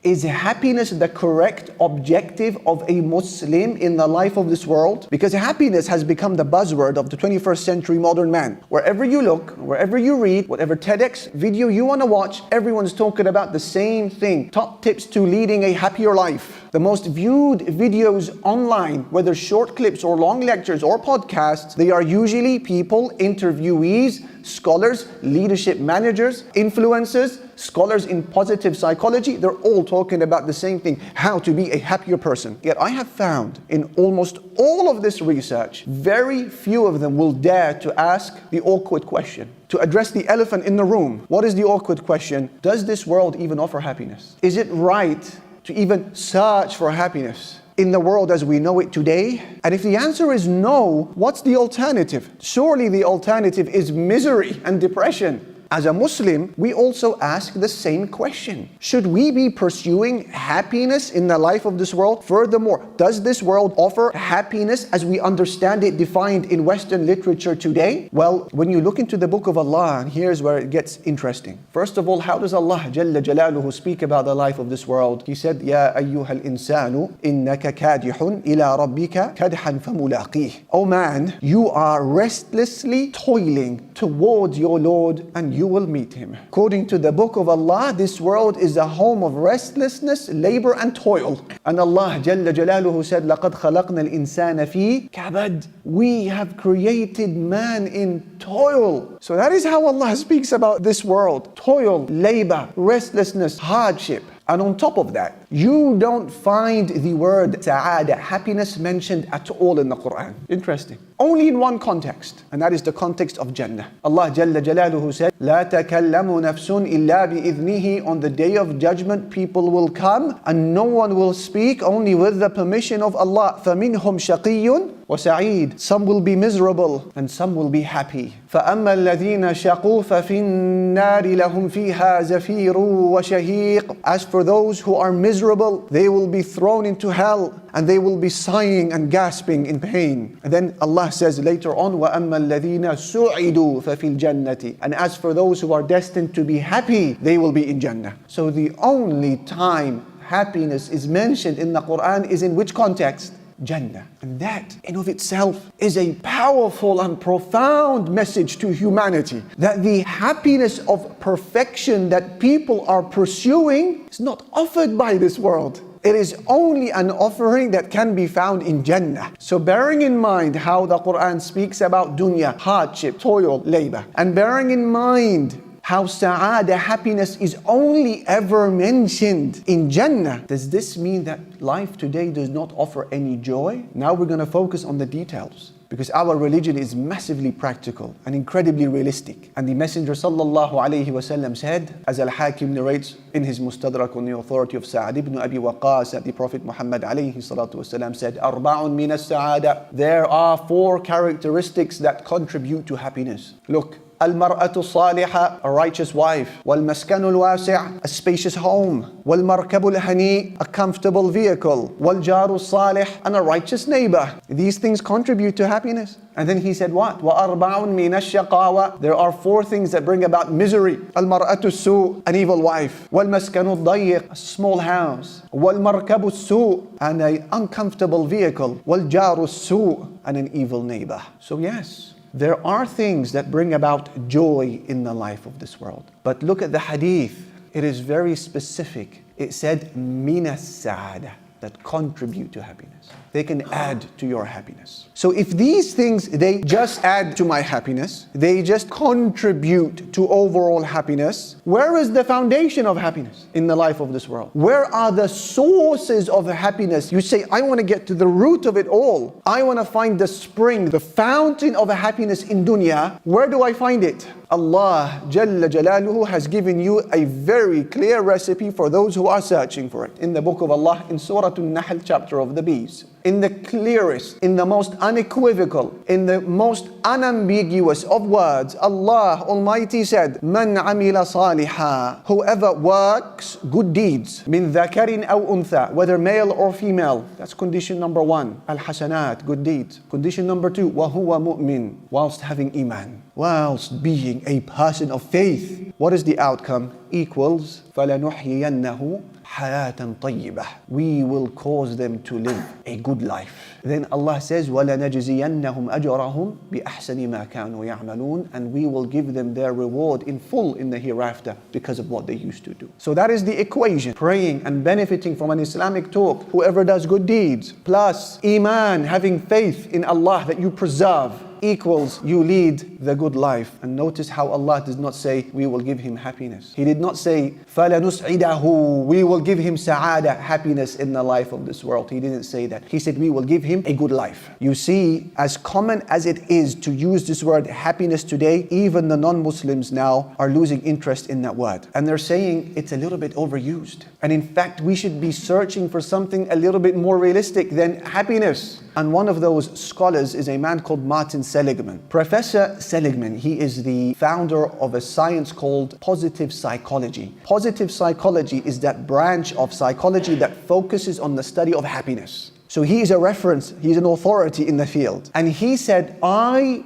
Is happiness the correct objective of a Muslim in the life of this world? Because happiness has become the buzzword of the 21st century modern man. Wherever you look, wherever you read, whatever TEDx video you want to watch, everyone's talking about the same thing. Top tips to leading a happier life. The most viewed videos online, whether short clips or long lectures or podcasts, they are usually people, interviewees, scholars, leadership managers, influencers, scholars in positive psychology. They're all talking about the same thing, how to be a happier person. Yet I have found in almost all of this research, very few of them will dare to ask the awkward question, to address the elephant in the room. What is the awkward question? Does this world even offer happiness? Is it right to even search for happiness in the world as we know it today? And if the answer is no, what's the alternative? Surely the alternative is misery and depression. As a Muslim, we also ask the same question. Should we be pursuing happiness in the life of this world? Furthermore, does this world offer happiness as we understand it defined in Western literature today? Well, when you look into the book of Allah, and here's where it gets interesting. First of all, how does Allah Jalla Jalaluhu speak about the life of this world? He said, Ya ayyuhal insanu, innaka kadihun ila rabbika kadhan famulaqih. Oh man, you are restlessly toiling towards your Lord and you will meet Him. According to the book of Allah, this world is a home of restlessness, labor and toil. And Allah Jalla Jalaluhu said, لَقَدْ خَلَقْنَا الْإِنسَانَ فِي كَبَدٍ. We have created man in toil. So that is how Allah speaks about this world. Toil, labor, restlessness, hardship. And on top of that, you don't find the word sa'ada, happiness, mentioned at all in the Quran. Interesting. Only in one context, and that is the context of Jannah. Allah Jalla Jalaluhu said, لا تكلم نفس إلا بإذنه. On the day of judgment, people will come and no one will speak, only with the permission of Allah. فَمِنْهُمْ شَقِيٌّ وَسَعِيدٌ. Some will be miserable and some will be happy. فَأَمَّا الَّذِينَ شَقُوا فَفِي النَّارِ لَهُمْ فِيهَا زَفِيرٌ وَشَهِيقٌ. As for those who are miserable, they will be thrown into hell and they will be sighing and gasping in pain. And then Allah says later on, وَأَمَّا الَّذِينَ سُعِدُوا فَفِي الْجَنَّةِ. And as for those who are destined to be happy, they will be in Jannah. So the only time happiness is mentioned in the Quran is in which context? Jannah. And that in of itself is a powerful and profound message to humanity, that the happiness of perfection that people are pursuing is not offered by this world. It is only an offering that can be found in Jannah. So bearing in mind how the Quran speaks about dunya, hardship, toil, labor, and bearing in mind how sa'ada, happiness, is only ever mentioned in Jannah, does this mean that life today does not offer any joy? Now we're going to focus on the details, because our religion is massively practical and incredibly realistic. And the Messenger sallallahu alayhi wasallam said, as Al-Hakim narrates in his Mustadrak on the authority of Sa'ad ibn Abi Waqqas, that the Prophet Muhammad alayhi salatu wasallam said, Arba'un min as-sa'ada. There are 4 characteristics that contribute to happiness. Look, المرأة الصالحة, a righteous wife. والمسكن الواسع, a spacious home. والمركب الهنيء, a comfortable vehicle. والجار الصالح, and a righteous neighbor. These things contribute to happiness. And then he said what? وأربع من الشقاوة. There are 4 things that bring about misery. المرأة السوء, an evil wife. والمسكن الضيق, a small house. والمركب السوء, and an uncomfortable vehicle. والجار السوء, and an evil neighbor. So yes, there are things that bring about joy in the life of this world. But look at the hadith. It is very specific. It said, مِنَ السَّعَادَةِ, that contribute to happiness. They can add to your happiness. So if these things, they just add to my happiness, they just contribute to overall happiness, where is the foundation of happiness in the life of this world? Where are the sources of happiness? You say, I want to get to the root of it all. I want to find the spring, the fountain of happiness in dunya. Where do I find it? Allah Jalla Jalaluhu has given you a very clear recipe for those who are searching for it. In the book of Allah, in Surah An-Nahl, chapter of the bees. In the clearest, in the most unequivocal, in the most unambiguous of words, Allah Almighty said, مَنْ عَمِلَ صَالِحًا, whoever works good deeds, مِنْ ذَكَرٍ أَوْ أُنْثَى, whether male or female. That's condition number 1. Al-Hasanat, good deeds. Condition number 2, وَهُوَ مُؤْمِن, whilst having iman, whilst being a person of faith. What is the outcome? Equals فَلَنُحْيِيَنَّهُ حَيَاةً طَيِّبَةً. We will cause them to live a good life. Then Allah says, وَلَنَجْزِيَنَّهُمْ أَجْرَهُمْ بِأَحْسَنِ مَا كَانُوا يَعْمَلُونَ. And we will give them their reward in full in the hereafter because of what they used to do. So that is the equation. Praying and benefiting from an Islamic talk, whoever does good deeds, plus Iman, having faith in Allah that you preserve, equals you lead the good life. And notice how Allah does not say we will give him happiness. He did not say فَلَنُسْعِدَهُ, we will give him sa'ada, happiness in the life of this world. He didn't say that. He said we will give him a good life. You see, as common as it is to use this word happiness today, even the non-Muslims now are losing interest in that word. And they're saying it's a little bit overused. And in fact, we should be searching for something a little bit more realistic than happiness. And one of those scholars is a man called Martin Seligman. Professor Seligman, he is the founder of a science called positive psychology. Positive psychology is that branch of psychology that focuses on the study of happiness. So he is a reference, he's an authority in the field. And he said,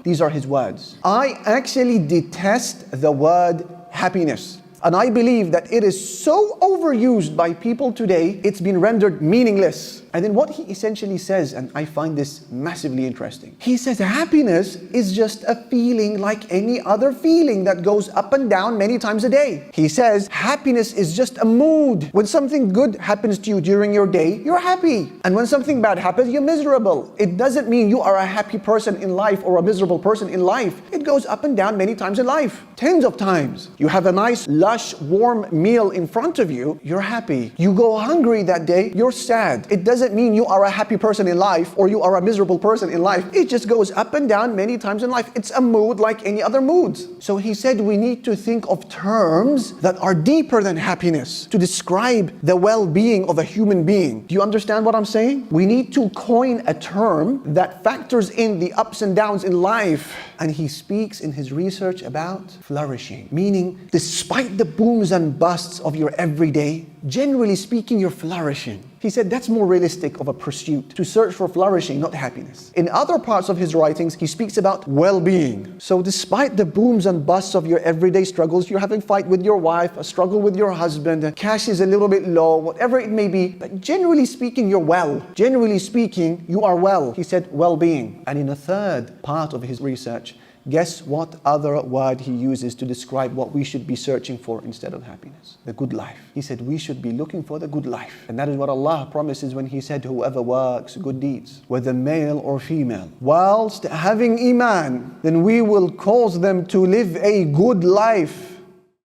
these are his words, I actually detest the word happiness. And I believe that it is so overused by people today, it's been rendered meaningless. And then what he essentially says, and I find this massively interesting, he says happiness is just a feeling like any other feeling that goes up and down many times a day. He says happiness is just a mood. When something good happens to you during your day, you're happy. And when something bad happens, you're miserable. It doesn't mean you are a happy person in life or a miserable person in life. It goes up and down many times in life, tens of times. You have a nice, lush, warm meal in front of you, you're happy. You go hungry that day, you're sad. It doesn't mean you are a happy person in life or you are a miserable person in life. It just goes up and down many times in life. It's a mood like any other moods. So he said we need to think of terms that are deeper than happiness to describe the well-being of a human being. Do you understand what I'm saying? We need to coin a term that factors in the ups and downs in life. And he speaks in his research about flourishing, meaning despite the booms and busts of your everyday, generally speaking, you're flourishing. He said that's more realistic of a pursuit, to search for flourishing, not happiness. In other parts of his writings, he speaks about well-being. So despite the booms and busts of your everyday struggles, you're having a fight with your wife, a struggle with your husband, cash is a little bit low, whatever it may be, but generally speaking, you're well. Generally speaking, you are well. He said well-being. And in a third part of his research, guess what other word he uses to describe what we should be searching for instead of happiness? The good life. He said we should be looking for the good life. And that is what Allah promises when He said, whoever works good deeds, whether male or female, whilst having Iman, then we will cause them to live a good life.